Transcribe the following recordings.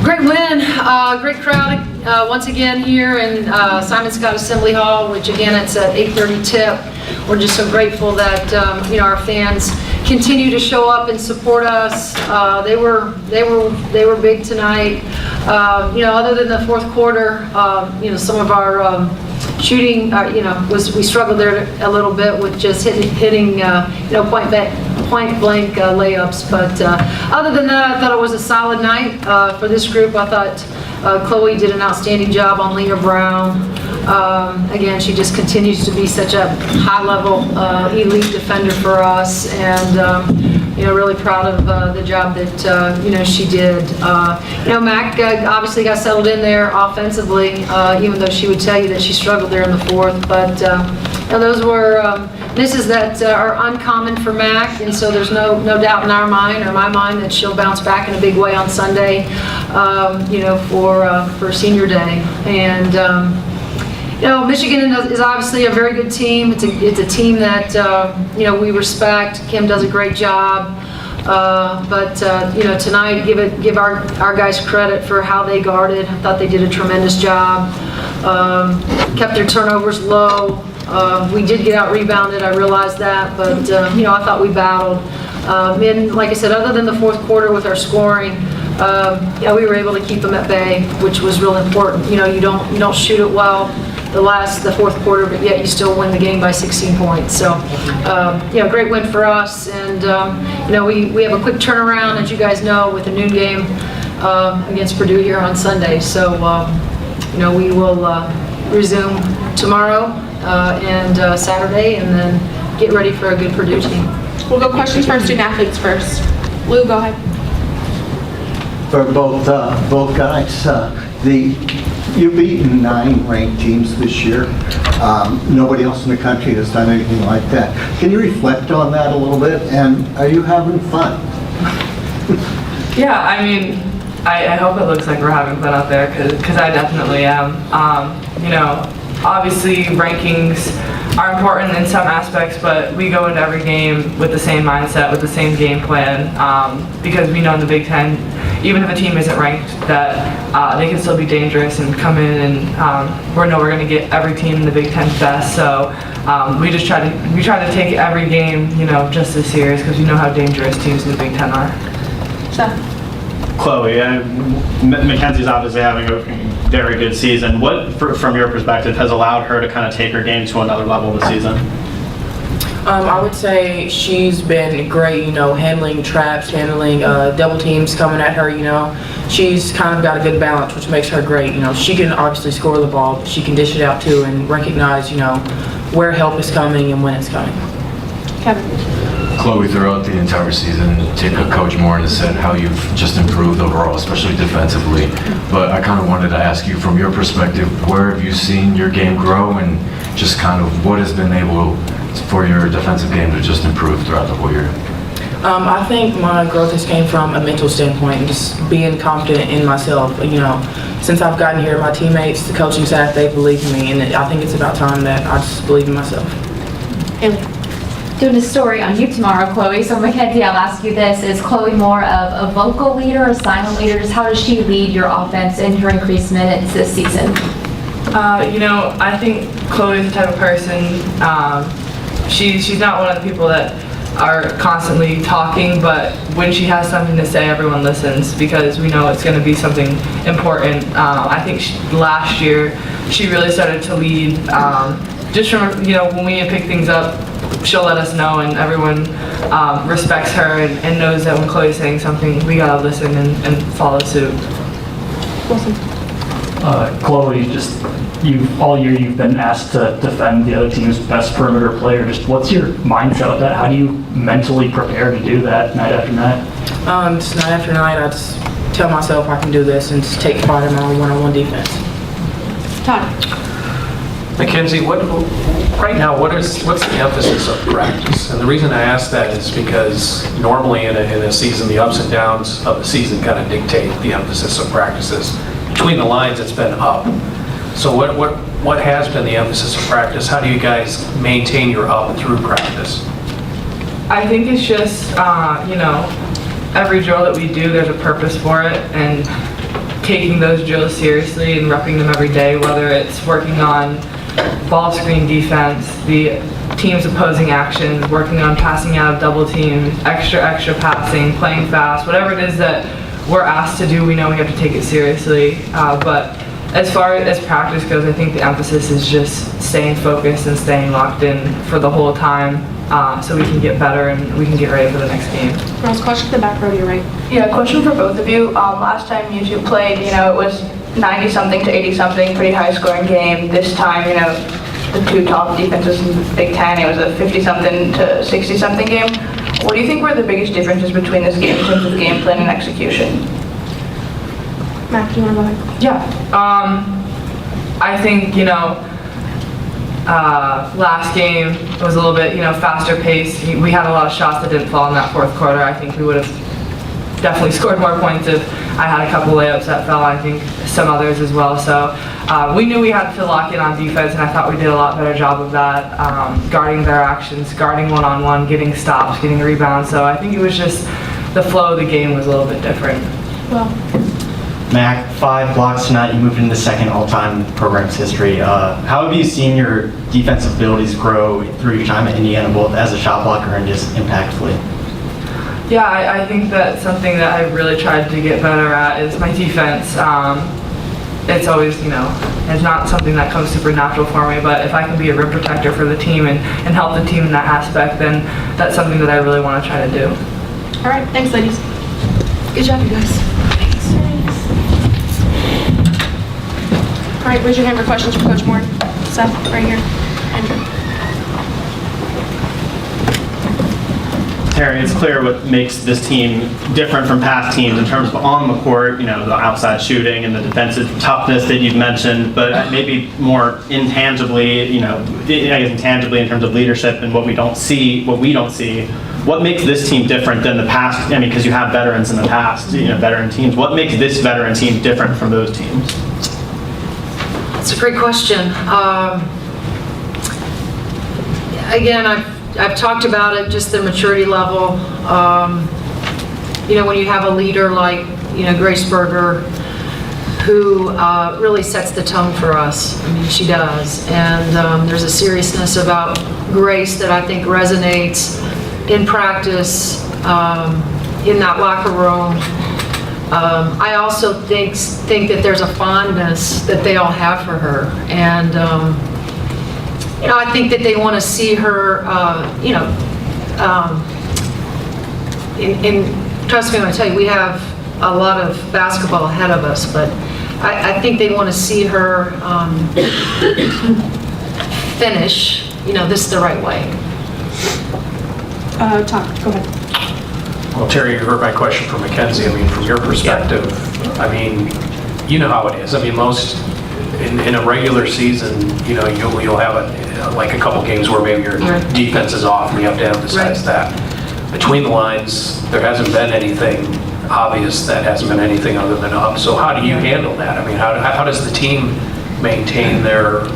Great win, great crowd once again here in Simon Scott Assembly Hall, which again it's at 8:30 tip. We're just so grateful that our fans continue to show up and support us. They were big tonight. Other than the fourth quarter, some of our shooting, we struggled there a little bit with just hitting point blank layups. But other than that, I thought it was a solid night for this group. I thought Chloe did an outstanding job on Lena Brown. Again, she just continues to be such a high-level elite defender for us, and really proud of the job that she did. Mac obviously got settled in there offensively, even though she would tell you that she struggled there in the fourth. But those were misses that are uncommon for Mac, and so there's no doubt in our mind or my mind that she'll bounce back in a big way on Sunday, for senior day. And Michigan is obviously a very good team. It's a team that we respect. Kim does a great job, but tonight give our guys credit for how they guarded. I thought they did a tremendous job. Kept their turnovers low. We did get out rebounded. I realized that, but I thought we battled. And like I said, other than the fourth quarter with our scoring, we were able to keep them at bay, which was real important. You don't shoot it well the fourth quarter, but yet you still win the game by 16 points. So, great win for us. And, we have a quick turnaround, as you guys know, with the noon game against Purdue here on Sunday. So, we will resume tomorrow and Saturday, and then get ready for a good Purdue team. We'll go questions for our student athletes first. Lou, go ahead. For both guys, you've beaten 9 ranked teams this year. Nobody else in the country has done anything like that. Can you reflect on that a little bit? And are you having fun? Yeah, I hope it looks like we're having fun out there, because I definitely am. Obviously rankings are important in some aspects, but we go into every game with the same mindset, with the same game plan, because we know in the Big Ten, even if a team isn't ranked, that they can still be dangerous and come in, and we're going to get every team in the Big Ten's best. So we try to take every game, just as serious, because we know how dangerous teams in the Big Ten are. Seth. Chloe, Mackenzie's obviously having a very good season. What, from your perspective, has allowed her to kind of take her game to another level this season? I would say she's been great, handling traps, handling double teams coming at her, She's kind of got a good balance, which makes her great. She can obviously score the ball, but she can dish it out too and recognize, where help is coming and when it's coming. Kevin. Chloe, throughout the entire season, Coach Moren has said how you've just improved overall, especially defensively. But I kind of wanted to ask you, from your perspective, where have you seen your game grow, and just kind of what has been able for your defensive game to just improve throughout the whole year? I think my growth has came from a mental standpoint and just being confident in myself. Since I've gotten here, my teammates, the coaching staff, they believe in me, and I think it's about time that I just believe in myself. Haley. Doing a story on you tomorrow, Chloe. So Mackenzie, I'll ask you this. Is Chloe more of a vocal leader, a silent leader? Just how does she lead your offense in her increased minutes this season? I think Chloe's the type of person, she's not one of the people that are constantly talking, but when she has something to say, everyone listens, because we know it's going to be something important. I think last year she really started to lead, just from, when we need to pick things up, she'll let us know, and everyone respects her and knows that when Chloe's saying something, we gotta listen and follow suit. Chloe, all year you've been asked to defend the other team's best perimeter player. Just what's your mindset with that? How do you mentally prepare to do that night after night? Just night after night, I just tell myself I can do this and just take pride in my own one-on-one defense. Todd. Mackenzie, right now, what's the emphasis of practice? And the reason I ask that is because normally in a season, the ups and downs of the season kind of dictate the emphasis of practices. Between the lines, it's been up. So what has been the emphasis of practice? How do you guys maintain your up through practice? I think it's just, every drill that we do, there's a purpose for it, and taking those drills seriously and repping them every day, whether it's working on ball screen defense, the team's opposing actions, working on passing out of double teams, extra passing, playing fast, whatever it is that we're asked to do, we know we have to take it seriously. But as far as practice goes, I think the emphasis is just staying focused and staying locked in for the whole time, so we can get better and we can get ready for the next game. Girls, question to the back row to your right. Yeah, question for both of you. Last time you two played, it was 90-something to 80-something, pretty high-scoring game. This time, the two top defenses in the Big Ten, it was a 50-something to 60-something game. What do you think were the biggest differences between this game in terms of game plan and execution? Mac, do you want to go ahead? Yeah, I think, last game was a little bit, faster pace. We had a lot of shots that didn't fall in that fourth quarter. I think we would have definitely scored more points if I had a couple layups that fell. I think some others as well. So we knew we had to lock in on defense, and I thought we did a lot better job of that, guarding their actions, guarding one-on-one, getting stops, getting rebounds. So I think it was just the flow of the game was a little bit different. Well, Mac, 5 blocks tonight. You moved into the second all-time in the program's history. How have you seen your defensive abilities grow through your time at Indiana, both as a shot blocker and just impactfully? Yeah, I think that's something that I really tried to get better at is my defense. It's always, it's not something that comes supernatural for me, but if I can be a rim protector for the team and help the team in that aspect, then that's something that I really want to try to do. all right, thanks, ladies. Good job, you guys. All right, raise your hand for questions for Coach Moore. Seth, right here. Andrew. Terry, it's clear what makes this team different from past teams in terms of on the court, the outside shooting and the defensive toughness that you've mentioned, but maybe more intangibly, intangibly in terms of leadership and what we don't see. What makes this team different than the past? Because you have veterans in the past, veteran teams. What makes this veteran team different from those teams? That's a great question. Again, I've talked about it, just the maturity level. When you have a leader like, Grace Berger, who really sets the tone for us. She does. And there's a seriousness about Grace that I think resonates in practice, in that locker room. I also think that there's a fondness that they all have for her. And I think that they want to see her, trust me when I tell you, we have a lot of basketball ahead of us, but I think they want to see her finish, this the right way. Todd, go ahead. Well, Terry, you heard my question for Mackenzie. From your perspective, you know how it is. Most in a regular season, you'll have a couple games where maybe your defense is off, and you have to emphasize that. Between the lines, there hasn't been anything obvious. That hasn't been anything other than up. So how do you handle that? How does the team maintain their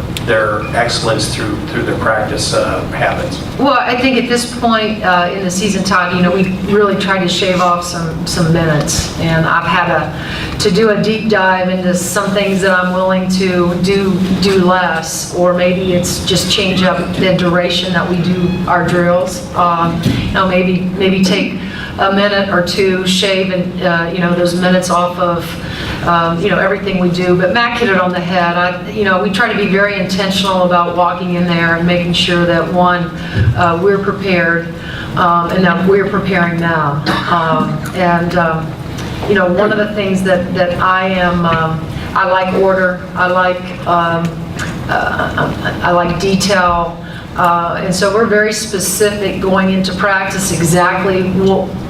excellence through their practice habits? Well, I think at this point in the season, Todd, we really tried to shave off some minutes, and I've had to do a deep dive into some things that I'm willing to do less, or maybe it's just change up the duration that we do our drills. Maybe take a minute or two, shave and those minutes off of everything we do. But Mac hit it on the head. We try to be very intentional about walking in there and making sure that we're prepared, and that we're preparing them. One of the things that I like order. I like detail. And so we're very specific going into practice exactly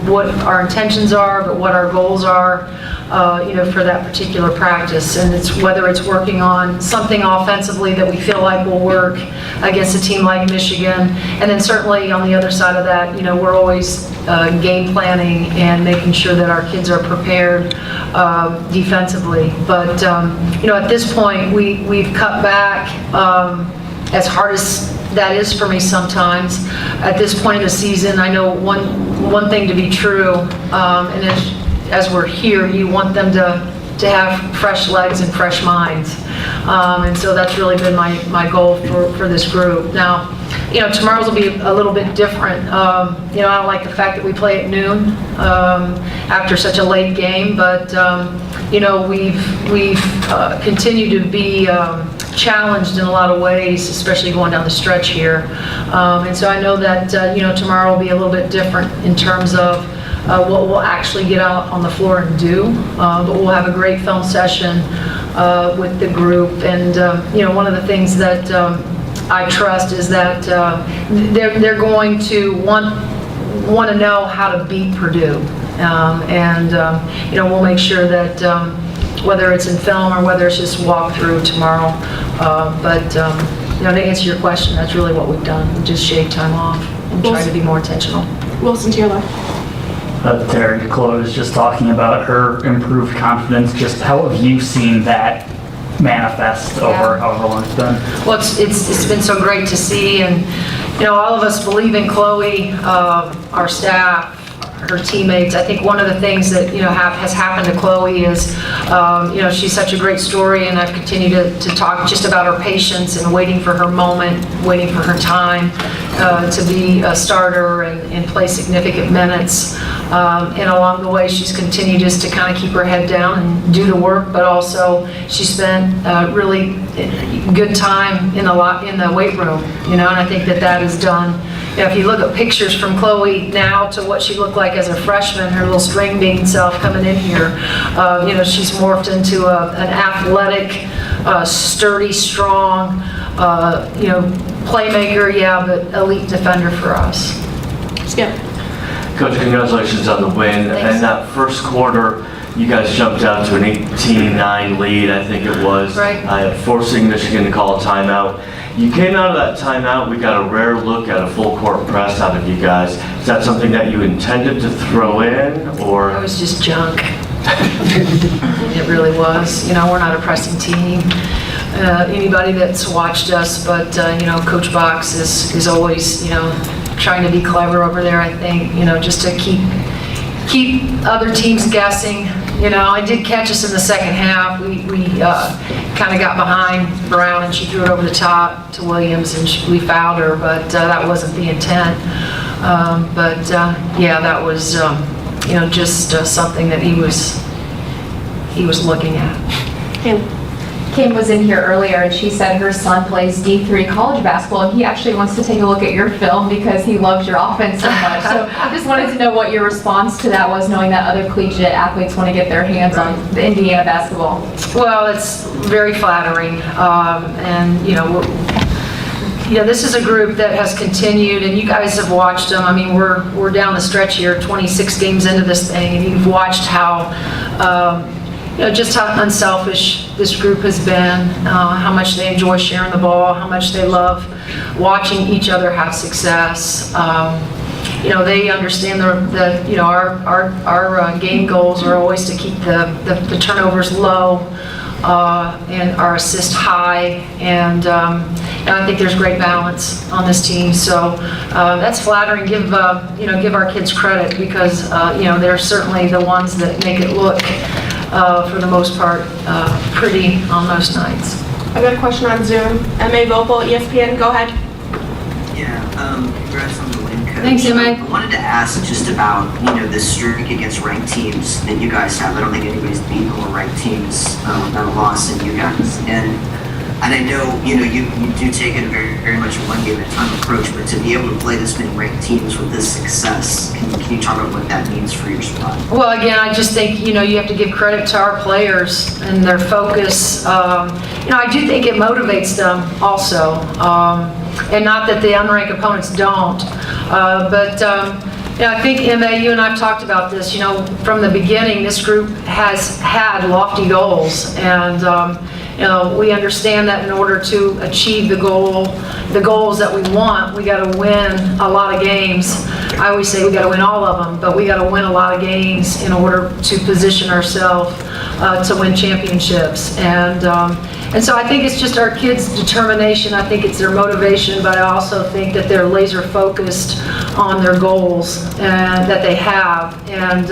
what our intentions are, but what our goals are, for that particular practice. And it's whether it's working on something offensively that we feel like will work against a team like Michigan. And then certainly on the other side of that, we're always game planning and making sure that our kids are prepared defensively. But, at this point, we've cut back as hard as that is for me sometimes. At this point in the season, I know one thing to be true, and as we're here, you want them to to have fresh legs and fresh minds. And so that's really been my goal for this group. Now, tomorrow's will be a little bit different. I don't like the fact that we play at noon after such a late game, but we've continued to be challenged in a lot of ways, especially going down the stretch here. And so I know that tomorrow will be a little bit different in terms of what we'll actually get out on the floor and do. But we'll have a great film session with the group. And one of the things that I trust is that they're going to want to know how to beat Purdue. We'll make sure that whether it's in film or whether it's just walkthrough tomorrow. But to answer your question, that's really what we've done. We just shave time off and try to be more intentional. Wilson, to your left. Terry, Chloe was just talking about her improved confidence. Just how have you seen that manifest over however long it's been? Well, it's been so great to see, and all of us believe in Chloe, our staff, her teammates. I think one of the things that has happened to Chloe is she's such a great story, and I've continued to talk just about her patience and waiting for her moment, waiting for her time to be a starter and play significant minutes. And along the way, she's continued just to kind of keep her head down and do the work, but also she spent really good time in the weight room, and I think that is done. If you look at pictures from Chloe now to what she looked like as a freshman, her little string bean self coming in here, she's morphed into an athletic, sturdy, strong, playmaker, but elite defender for us. Skip. Coach, congratulations on the win. Thanks. And that first quarter, you guys jumped out to an 18-9 lead, I think it was, Right. Forcing Michigan to call a timeout. You came out of that timeout, we got a rare look at a full court press out of you guys. Is that something that you intended to throw in, or? It was just junk. It really was. We're not a pressing team. Anybody that's watched us, but Coach Box is always trying to be clever over there. I think just to keep other teams guessing. I did catch us in the second half. We kind of got behind Brown, and she threw it over the top to Williams, and we fouled her, but that wasn't the intent. That was just something that he was looking at. Kim was in here earlier and she said her son plays D3 college basketball, and he actually wants to take a look at your film because he loves your offense so much. So I just wanted to know what your response to that was, knowing that other collegiate athletes want to get their hands on the Indiana basketball. Well, it's very flattering. This is a group that has continued, and you guys have watched them. I mean, we're down the stretch here, 26 games into this thing, and you've watched how just how unselfish this group has been, how much they enjoy sharing the ball, how much they love watching each other have success. They understand that our game goals are always to keep the turnovers low and our assist high, and I think there's great balance on this team. So that's flattering. Give our kids credit, because they're certainly the ones that make it look, for the most part, pretty on most nights. I got a question on Zoom. M.A. Vopel, ESPN, go ahead. Yeah, congrats on the win, Coach. Thanks, M.A. I wanted to ask just about, the streak against ranked teams that you guys have. I don't think anybody's beaten more ranked teams without a loss than you guys. And I know, you do take it very, very much a one game at a time approach, but to be able to play this many ranked teams with this success, can you talk about what that means for your squad? Well, again, I just think, you have to give credit to our players and their focus. I do think it motivates them also. And not that the unranked opponents don't. I think, M.A., you and I have talked about this. From the beginning, this group has had lofty goals. And, we understand that in order to achieve the goals that we want, we got to win a lot of games. I always say we got to win all of them, but we got to win a lot of games in order to position ourselves to win championships. And so I think it's just our kids' determination. I think it's their motivation, but I also think that they're laser focused on their goals that they have. And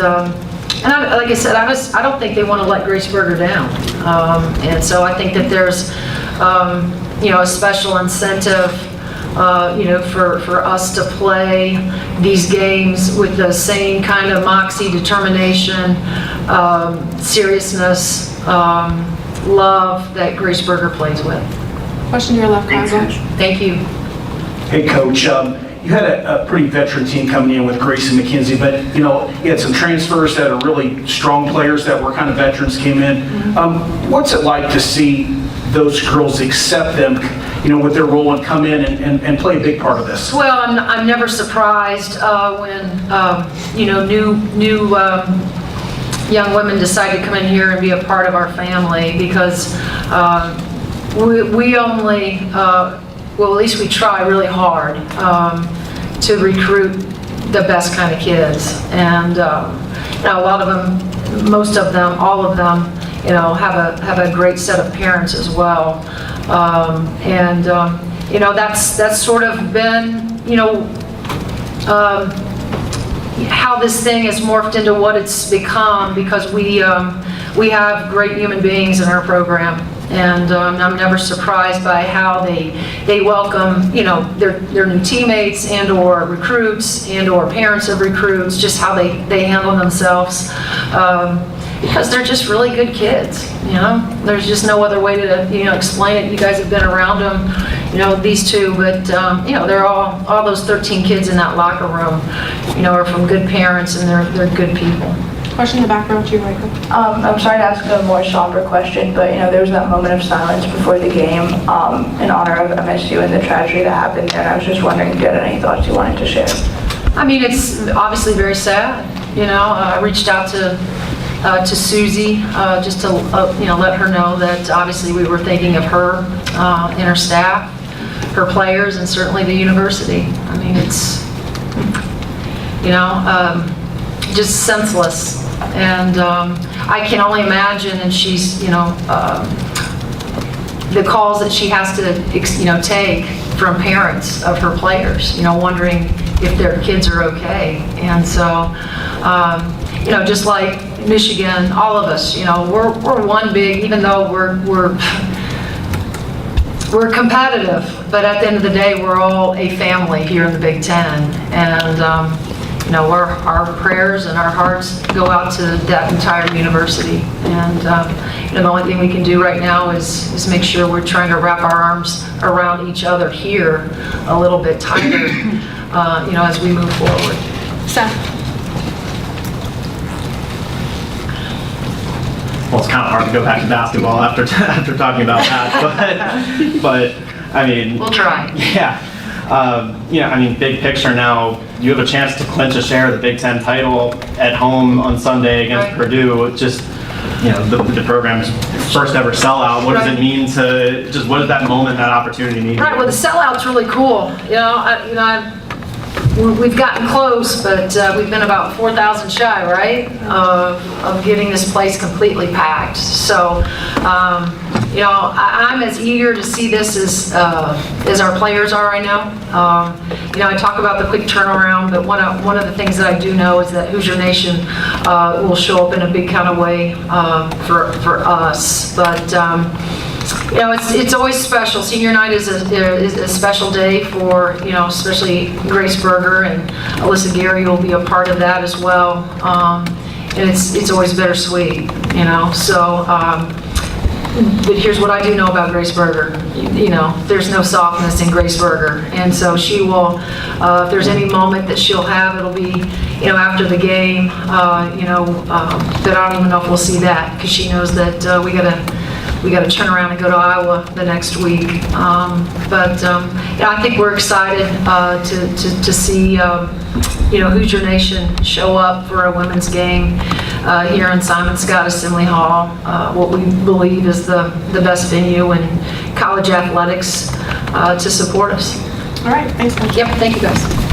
And like I said, I don't think they want to let Graceburger down. And so I think that there's, a special incentive, for us to play these games with the same kind of moxie, determination, seriousness, love that Graceburger plays with. Question to your left, Carl. Thank you. Hey, Coach. You had a pretty veteran team coming in with Grace and McKenzie, but you had some transfers that are really strong players that were kind of veterans came in. What's it like to see those girls accept them, with their role and come in and play a big part of this? Well, I'm never surprised when new young women decide to come in here and be a part of our family, because we only, well, at least we try really hard to recruit the best kind of kids. And a lot of them, most of them, all of them, have a great set of parents as well. That's sort of been, how this thing has morphed into what it's become, because we have great human beings in our program. And I'm never surprised by how they welcome, their new teammates and or recruits and or parents of recruits, just how they handle themselves, because they're just really good kids. There's just no other way to explain it. You guys have been around them, these two, but they're all those 13 kids in that locker room, are from good parents, and they're good people. Question in the back row to you, Michael. I'm sorry to ask a more somber question, but there was that moment of silence before the game in honor of MSU and the tragedy that happened there. And I was just wondering if you had any thoughts you wanted to share. I mean, it's obviously very sad. I reached out to Susie just to let her know that obviously we were thinking of her and her staff, her players, and certainly the university. I mean, it's just senseless. And I can only imagine, and she's, the calls that she has to, take from parents of her players, wondering if their kids are okay. And so, just like Michigan, all of us, we're one big, even though we're competitive, but at the end of the day, we're all a family here in the Big Ten. And, our prayers and our hearts go out to that entire university. And the only thing we can do right now is make sure we're trying to wrap our arms around each other here a little bit tighter, as we move forward. Seth. Well, it's kind of hard to go back to basketball after talking about that, but I mean, we'll try. Yeah. Big picture now, you have a chance to clinch a share of the Big Ten title at home on Sunday against Purdue. Just, the program's first ever sellout. What does it mean what does that moment, that opportunity mean? Right, well, the sellout's really cool. We've gotten close, but we've been about 4,000 shy, right, of getting this place completely packed. So, I'm as eager to see this as our players are right now. I talk about the quick turnaround, but one of the things that I do know is that Hoosier Nation will show up in a big kind of way for us. But it's always special. Senior night is a special day for, especially Graceburger, and Alyssa Gary will be a part of that as well. And it's always bittersweet, so, but here's what I do know about Graceburger. There's no softness in Graceburger. And so she will, if there's any moment that she'll have, it'll be, after the game, but I don't even know if we'll see that, because she knows that we got to turn around and go to Iowa the next week. I think we're excited to see Hoosier Nation show up for a women's game here in Simon Scott Assembly Hall, what we believe is the best venue in college athletics to support us. All right, thanks, Coach. Yep, thank you guys.